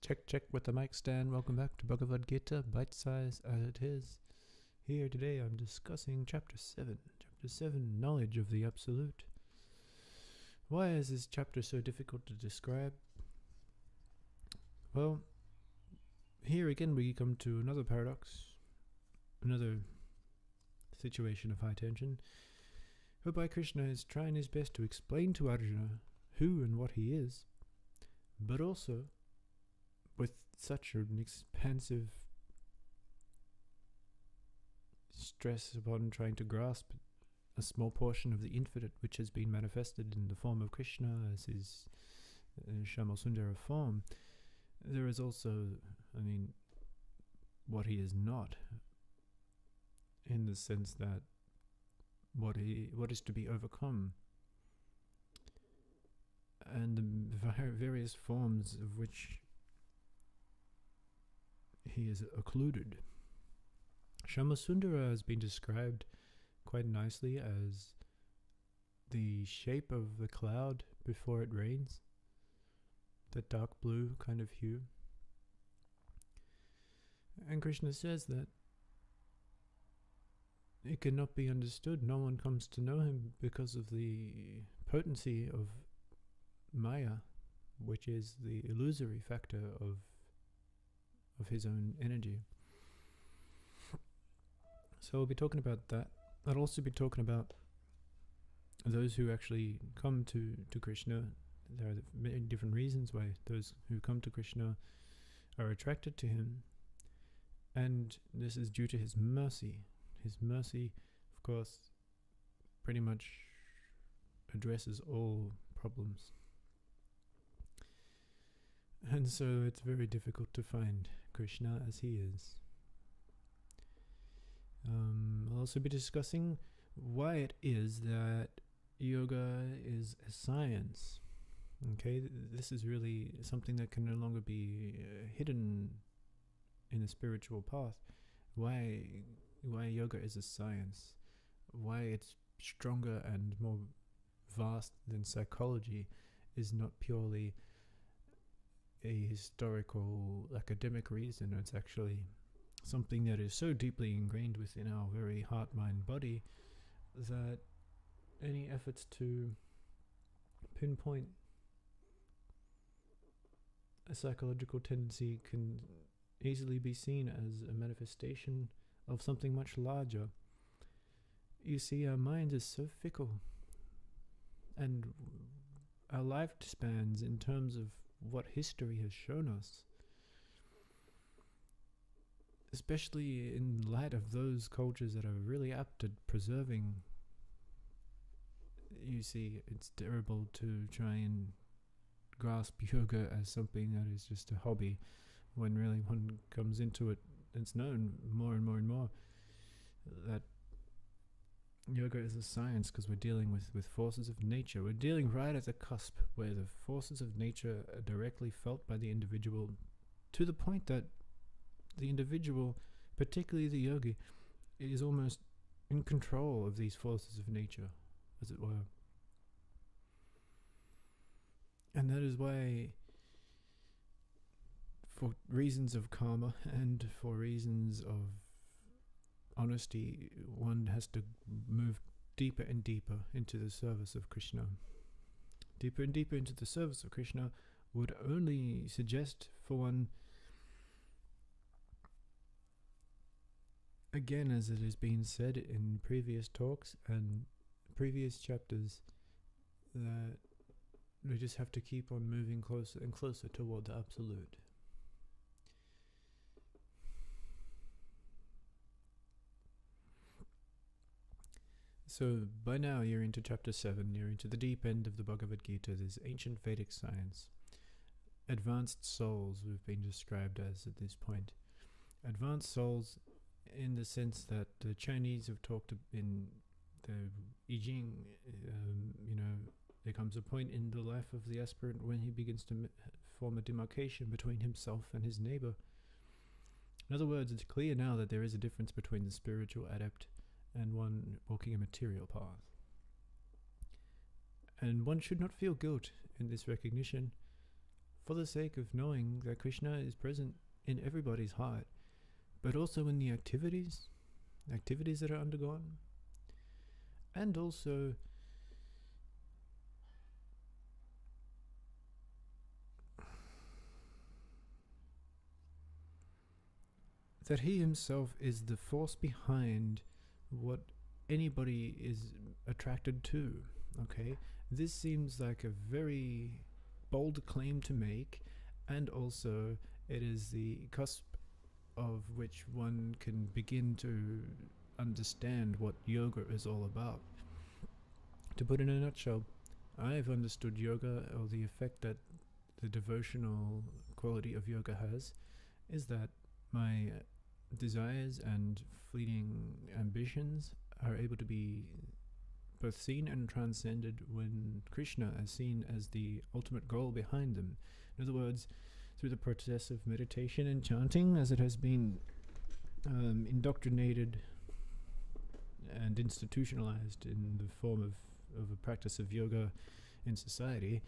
Check with the mic stand. Welcome back to Bhagavad Gita, bite size as it is. Here today I'm discussing Chapter 7. Chapter 7, Knowledge of the Absolute. Why is this chapter so difficult to describe? Well, here again we come to another paradox, another situation of high tension, whereby Krishna is trying his best to explain to Arjuna who and what he is, but also with such an expansive stress upon trying to grasp a small portion of the infinite which has been manifested in the form of Krishna as his Shamasundara form. There is also, what he is not, in the sense that what is to be overcome, and the various forms of which he is occluded. Shamasundara has been described quite nicely as the shape of the cloud before it rains, that dark blue kind of hue. And Krishna says that it cannot be understood. No one comes to know him because of the potency of Maya, which is the illusory factor of his own energy. So we'll be talking about that. I'll also be talking about those who actually come to Krishna. There are many different reasons why those who come to Krishna are attracted to him, and this is due to his mercy. His mercy, of course, pretty much addresses all problems. And so it's very difficult to find Krishna as he is. I'll also be discussing why it is that yoga is a science. Okay, this is really something that can no longer be hidden in the spiritual path. Why yoga is a science. Why it's stronger and more vast than psychology is not purely a historical academic reason. It's actually something that is so deeply ingrained within our very heart, mind, body that any efforts to pinpoint a psychological tendency can easily be seen as a manifestation of something much larger. You see, our mind is so fickle, and our lifespans, in terms of what history has shown us, especially in light of those cultures that are really apt at preserving, you see, it's terrible to try and grasp yoga as something that is just a hobby, when really one comes into it, it's known more and more and more that yoga is a science, because we're dealing with forces of nature. We're dealing right at the cusp where the forces of nature are directly felt by the individual, to the point that the individual, particularly the yogi, is almost in control of these forces of nature, as it were. And that is why, for reasons of karma and for reasons of honesty, one has to move deeper and deeper into the service of Krishna. Deeper and deeper into the service of Krishna would only suggest for one, again, as it has been said in previous talks and previous chapters, that we just have to keep on moving closer and closer toward the Absolute. So by now you're into chapter 7, you're into the deep end of the Bhagavad Gita, this ancient Vedic science. Advanced souls we've been described as at this point. Advanced souls in the sense that the Chinese have talked in the I Ching, there comes a point in the life of the aspirant when he begins to form a demarcation between himself and his neighbor. In other words, it's clear now that there is a difference between the spiritual adept and one walking a material path. And one should not feel guilt in this recognition, for the sake of knowing that Krishna is present in everybody's heart, but also in the activities that are undergone, and also that he himself is the force behind what anybody is attracted to. Okay, this seems like a very bold claim to make, and also it is the cusp of which one can begin to understand what yoga is all about. To put in a nutshell, I've understood yoga, or the effect that the devotional quality of yoga has, is that my desires and fleeting ambitions are able to be both seen and transcended when Krishna is seen as the ultimate goal behind them. In other words, through the process of meditation and chanting, as it has been indoctrinated and institutionalized in the form of a practice of yoga in society,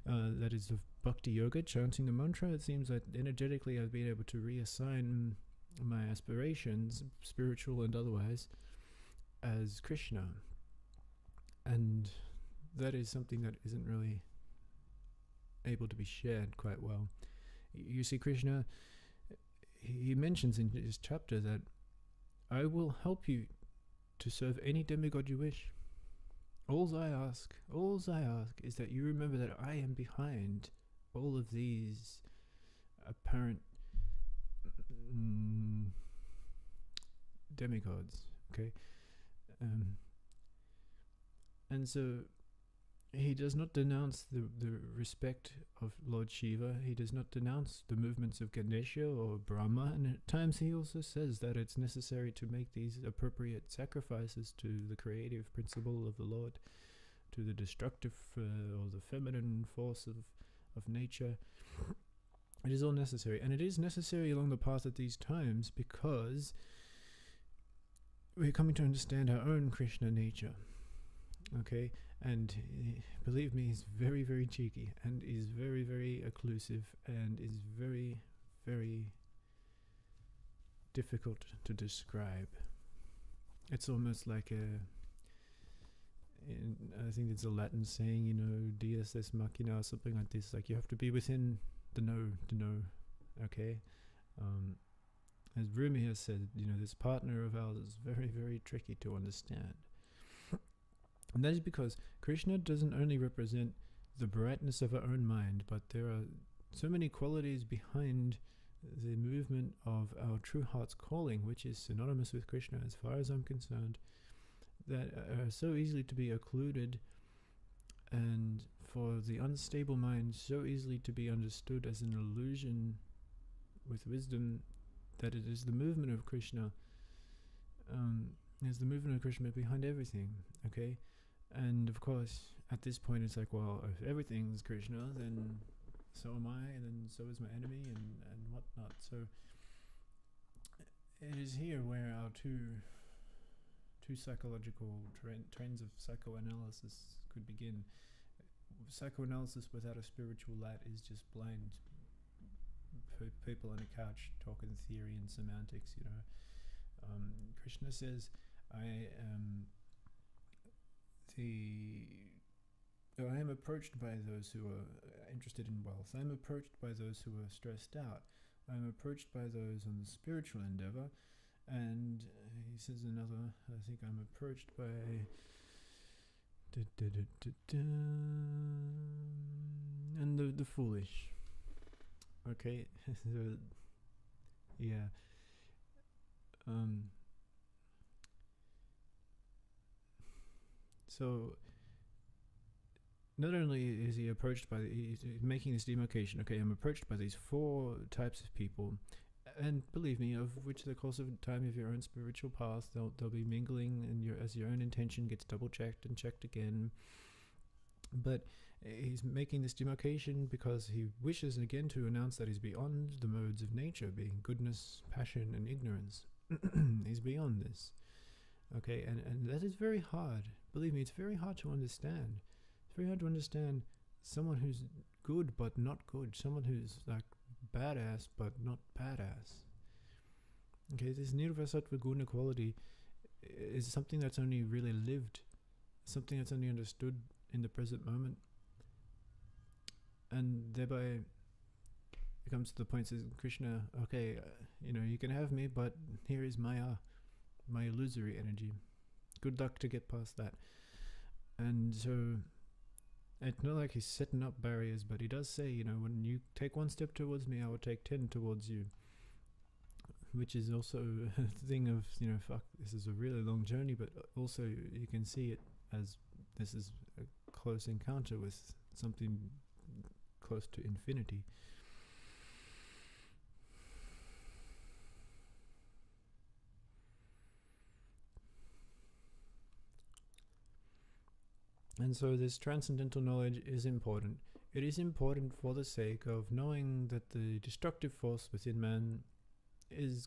that is of bhakti yoga, chanting the mantra, it seems that energetically I've been able to reassign my aspirations, spiritual and otherwise, as Krishna. And that is something that isn't really able to be shared quite well. You see, Krishna, he mentions in this chapter that I will help you to serve any demigod you wish. All I ask is that you remember that I am behind all of these apparent demigods, okay? And so he does not denounce the respect of Lord Shiva. He does not denounce the movements of Ganesha or Brahma. And at times he also says that it's necessary to make these appropriate sacrifices to the creative principle of the Lord, to the destructive or the feminine force of nature. It is all necessary. And it is necessary along the path at these times because we're coming to understand our own Krishna nature. Okay? And believe me, he's very, very cheeky, and is very, very occlusive, and is very, very difficult to describe. It's almost like I think it's a Latin saying, Deus ex machina, or something like this. Like, you have to be within the know to know. Okay? As Rumi has said, this partner of ours is very, very tricky to understand. And that is because Krishna doesn't only represent the brightness of our own mind, but there are so many qualities behind the movement of our true heart's calling, which is synonymous with Krishna as far as I'm concerned, that are so easily to be occluded, and for the unstable mind so easily to be understood as an illusion with wisdom, that it is the movement of Krishna, behind everything, okay? And of course, at this point, it's like, well, if everything's Krishna, then so am I, and then so is my enemy, and whatnot. So it is here where our two psychological trends of psychoanalysis could begin. Psychoanalysis without a spiritual light is just blind people on a couch talking theory and semantics. Krishna says, I am approached by those who are interested in wealth. I am approached by those who are stressed out. I am approached by those on the spiritual endeavor. And he says another, I think I'm approached by and the foolish. Okay, so, yeah. So not only is he approached by he's making this demarcation. Okay, I'm approached by these 4 types of people, and believe me, of which the course of time of your own spiritual path, they'll be mingling, and as your own intention gets double checked and checked again. But he's making this demarcation because he wishes again to announce that he's beyond the modes of nature, being goodness, passion, and ignorance. He's beyond this. Okay, and that is very hard. Believe me, it's very hard to understand. It's very hard to understand someone who's good but not good, someone who's like badass but not badass. Okay, this nirvasattva guna quality is something that's only really lived, something that's only understood in the present moment, and thereby it comes to the point, says Krishna, okay, you can have me, but here is Maya, my illusory energy. Good luck to get past that. And so it's not like he's setting up barriers, but he does say, when you take one step towards me, I will take 10 towards you. Which is also a thing of, fuck, this is a really long journey, but also you can see it as this is a close encounter with something close to infinity. And so this transcendental knowledge is important. It is important for the sake of knowing that the destructive force within man is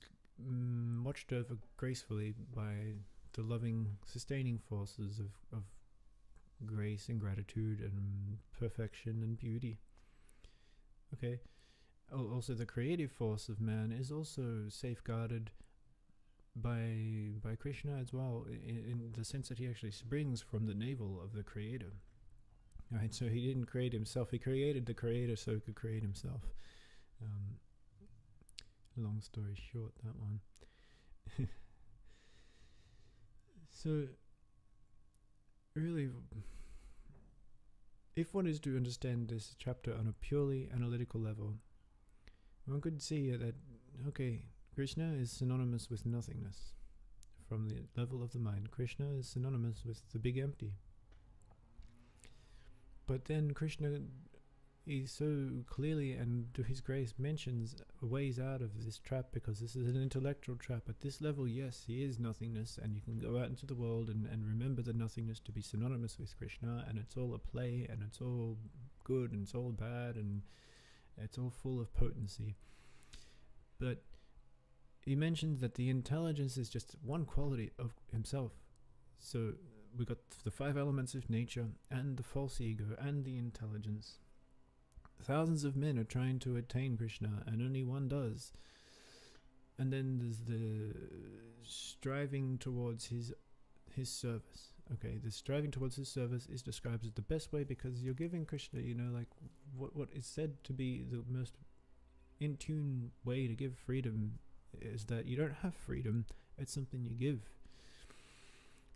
watched over gracefully by the loving, sustaining forces of grace and gratitude and perfection and beauty. Okay. Also, the creative force of man is also safeguarded by Krishna as well, in the sense that he actually springs from the navel of the Creator. Right, so he didn't create himself; he created the Creator so he could create himself. Long story short, that one. So, really, if one is to understand this chapter on a purely analytical level, one could see that, okay, Krishna is synonymous with nothingness. From the level of the mind, Krishna is synonymous with the big empty. But then Krishna, he so clearly and to his grace mentions ways out of this trap, because this is an intellectual trap. At this level, yes, he is nothingness, and you can go out into the world and remember the nothingness to be synonymous with Krishna, and it's all a play, and it's all good, and it's all bad, and it's all full of potency. But he mentions that the intelligence is just one quality of himself. So we got the 5 elements of nature, and the false ego, and the intelligence. Thousands of men are trying to attain Krishna, and only one does. And then there's the striving towards his service. Okay, the striving towards his service is described as the best way, because you're giving Krishna, like what is said to be the most in tune way to give freedom is that you don't have freedom, it's something you give.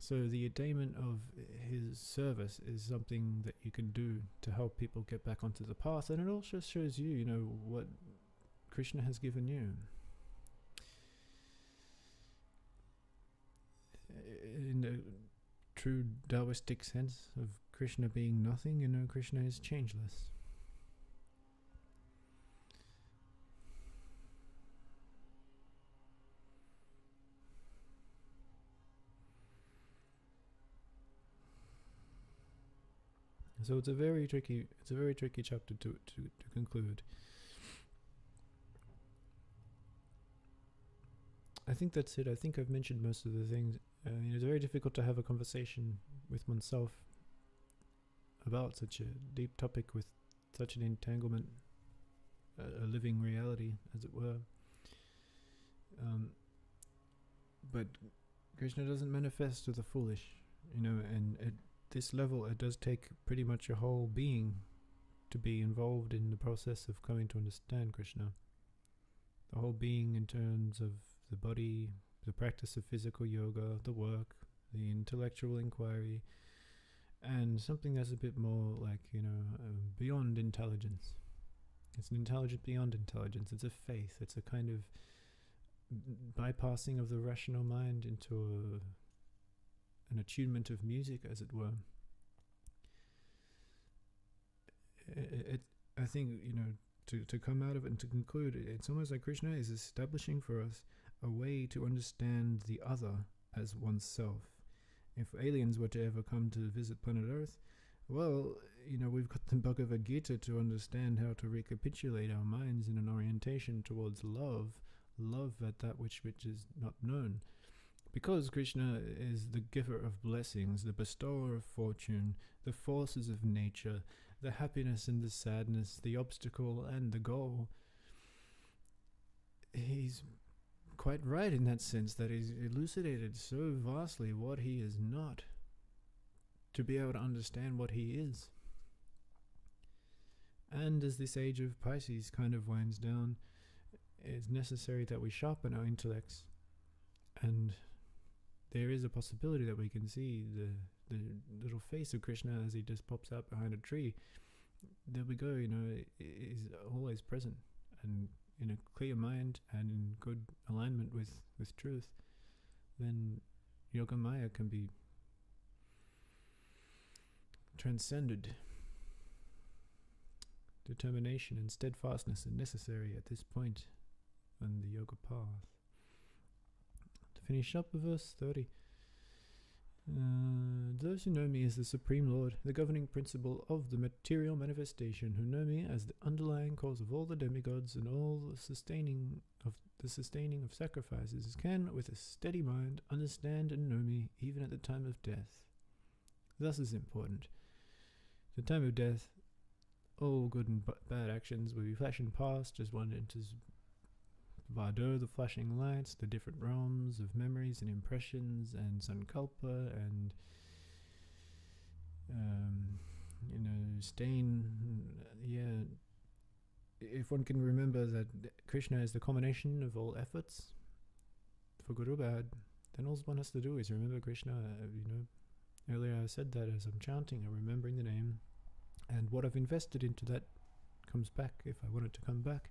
So the attainment of his service is something that you can do to help people get back onto the path, and it also shows you, what Krishna has given you. In the true Taoistic sense of Krishna being nothing, Krishna is changeless. So it's a very tricky chapter to conclude. I think that's it. I think I've mentioned most of the things. It's very difficult to have a conversation with oneself about such a deep topic with such an entanglement, a living reality, as it were. But Krishna doesn't manifest to the foolish, and at this level it does take pretty much your whole being to be involved in the process of coming to understand Krishna. The whole being in terms of the body, the practice of physical yoga, the work, the intellectual inquiry, and something that's a bit more like, beyond intelligence. It's an intelligence beyond intelligence. It's a faith. It's a kind of bypassing of the rational mind into an attunement of music, as it were. I think, to come out of it and to conclude, it's almost like Krishna is establishing for us a way to understand the other as oneself. If aliens were to ever come to visit planet Earth, well, we've got the Bhagavad Gita to understand how to recapitulate our minds in an orientation towards love at that which is not known. Because Krishna is the giver of blessings, the bestower of fortune, the forces of nature, the happiness and the sadness, the obstacle and the goal. He's quite right in that sense, that he's elucidated so vastly what he is not, to be able to understand what he is. And as this age of Pisces kind of winds down, it's necessary that we sharpen our intellects, and there is a possibility that we can see the little face of Krishna as he just pops out behind a tree. There we go, is always present, and in a clear mind and in good alignment with truth, then Yoga Maya can be transcended. Determination and steadfastness are necessary at this point on the yoga path. To finish up with verse 30. Those who know me as the Supreme Lord, the governing principle of the material manifestation, who know me as the underlying cause of all the demigods and all the sustaining of sacrifices, can, with a steady mind, understand and know me even at the time of death. Thus is important. The time of death, all good and bad actions will be flashing past as one enters Vado, the flashing lights, the different realms of memories and impressions, and Sankalpa, and stain. Yeah, if one can remember that Krishna is the combination of all efforts, for good or bad, then all one has to do is remember Krishna. Earlier I said that as I'm chanting, I'm remembering the name, and what I've invested into that comes back if I want it to come back.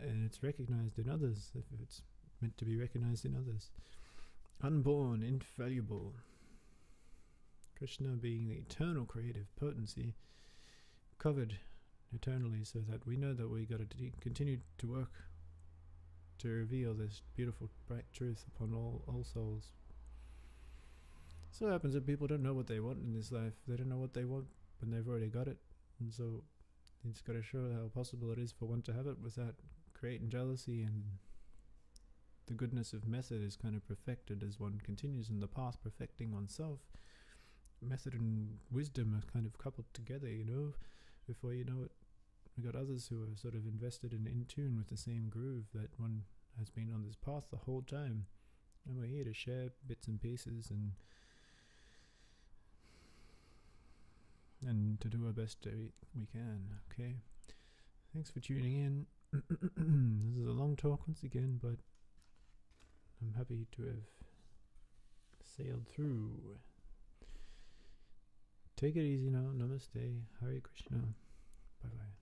And it's recognized in others, if it's meant to be recognized in others. Unborn, infallible. Krishna being the eternal creative potency, covered eternally, so that we know that we got to continue to work to reveal this beautiful, bright truth upon all souls. So it happens that people don't know what they want in this life. They don't know what they want when they've already got it. And so it's got to show how possible it is for one to have it without creating jealousy, and the goodness of method is kind of perfected as one continues in the path, perfecting oneself. Method and wisdom are kind of coupled together, before you know it. We got others who are sort of invested and in tune with the same groove that one has been on this path the whole time, and we're here to share bits and pieces and to do our best we can. Okay, thanks for tuning in. This is a long talk once again, but I'm happy to have sailed through. Take it easy now. Namaste. Hare Krishna. Bye bye.